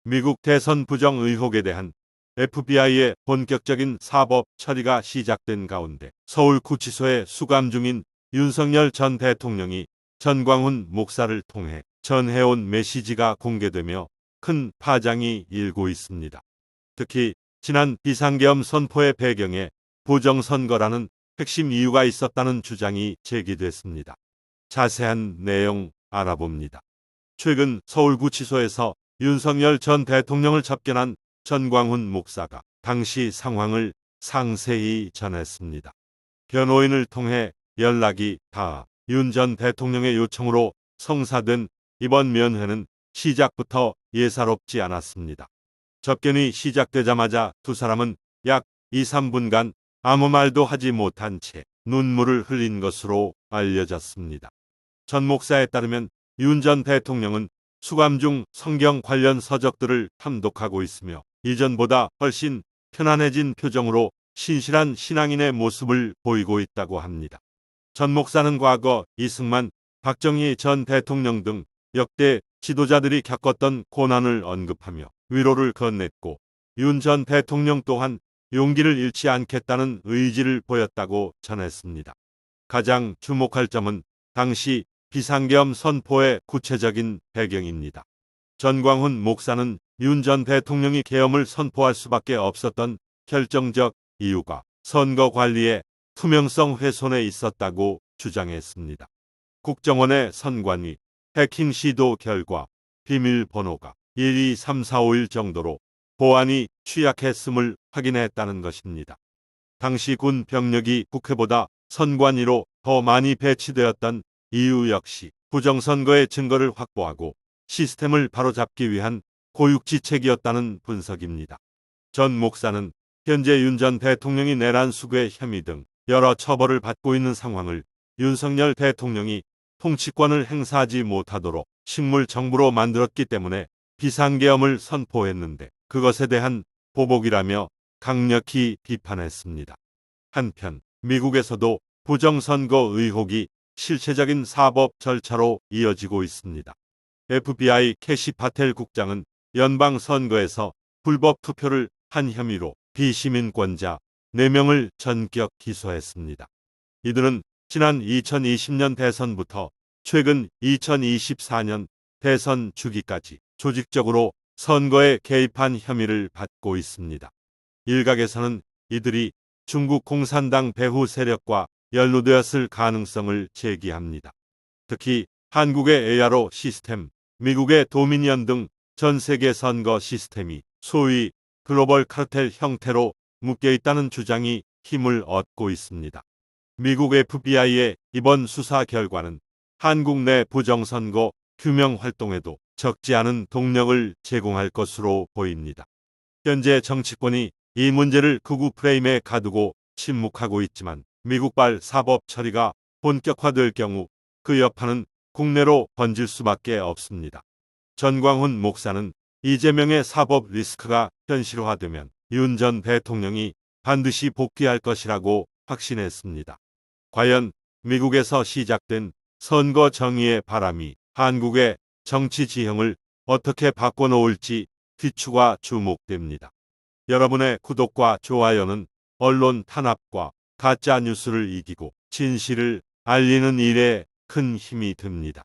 미국 대선 부정 의혹에 대한 FBI의 본격적인 사법 처리가 시작된 가운데 서울구치소에 수감 중인 윤석열 전 대통령이 전광훈 목사를 통해 전해온 메시지가 공개되며 큰 파장이 일고 있습니다. 특히 지난 비상계엄 선포의 배경에 부정선거라는 핵심 이유가 있었다는 주장이 제기됐습니다. 자세한 내용 알아봅니다. 최근 서울구치소에서 윤석열 전 대통령을 접견한 전광훈 목사가 당시 상황을 상세히 전했습니다. 변호인을 통해 연락이 닿아 윤 전 대통령의 요청으로 성사된 이번 면회는 시작부터 예사롭지 않았습니다. 접견이 시작되자마자 두 사람은 약 2, 3분간 아무 말도 하지 못한 채 눈물을 흘린 것으로 알려졌습니다. 전 목사에 따르면 윤 전 대통령은 수감 중 성경 관련 서적들을 탐독하고 있으며 이전보다 훨씬 편안해진 표정으로 신실한 신앙인의 모습을 보이고 있다고 합니다. 전 목사는 과거 이승만, 박정희 전 대통령 등 역대 지도자들이 겪었던 고난을 언급하며 위로를 건넸고 윤 전 대통령 또한 용기를 잃지 않겠다는 의지를 보였다고 전했습니다. 가장 주목할 점은 당시 비상계엄 선포의 구체적인 배경입니다. 전광훈 목사는 윤 전 대통령이 계엄을 선포할 수밖에 없었던 결정적 이유가 선거 관리의 투명성 훼손에 있었다고 주장했습니다. 국정원의 선관위 해킹 시도 결과 비밀번호가 12345일 정도로 보안이 취약했음을 확인했다는 것입니다. 당시 군 병력이 국회보다 선관위로 더 많이 배치되었던 이유 역시 부정선거의 증거를 확보하고 시스템을 바로잡기 위한 고육지책이었다는 분석입니다. 전 목사는 현재 윤 전 대통령이 내란 수괴 혐의 등 여러 처벌을 받고 있는 상황을 윤석열 대통령이 통치권을 행사하지 못하도록 식물 정부로 만들었기 때문에 비상계엄을 선포했는데 그것에 대한 보복이라며 강력히 비판했습니다. 한편 미국에서도 부정선거 의혹이 실체적인 사법 절차로 이어지고 있습니다. FBI 캐시 파텔 국장은 연방선거에서 불법 투표를 한 혐의로 비시민권자 4명을 전격 기소했습니다. 이들은 지난 2020년 대선부터 최근 2024년 대선 주기까지 조직적으로 선거에 개입한 혐의를 받고 있습니다. 일각에서는 이들이 중국 공산당 배후 세력과 연루되었을 가능성을 제기합니다. 특히 한국의 ARO 시스템, 미국의 도미니언 등 전 세계 선거 시스템이 소위 글로벌 카르텔 형태로 묶여 있다는 주장이 힘을 얻고 있습니다. 미국 FBI의 이번 수사 결과는 한국 내 부정선거 규명 활동에도 적지 않은 동력을 제공할 것으로 보입니다. 현재 정치권이 이 문제를 극우 프레임에 가두고 침묵하고 있지만 미국발 사법 처리가 본격화될 경우 그 여파는 국내로 번질 수밖에 없습니다. 전광훈 목사는 이재명의 사법 리스크가 현실화되면 윤 전 대통령이 반드시 복귀할 것이라고 확신했습니다. 과연 미국에서 시작된 선거 정의의 바람이 한국의 정치 지형을 어떻게 바꿔놓을지 귀추가 주목됩니다. 여러분의 구독과 좋아요는 언론 탄압과 가짜 뉴스를 이기고 진실을 알리는 일에 큰 힘이 됩니다.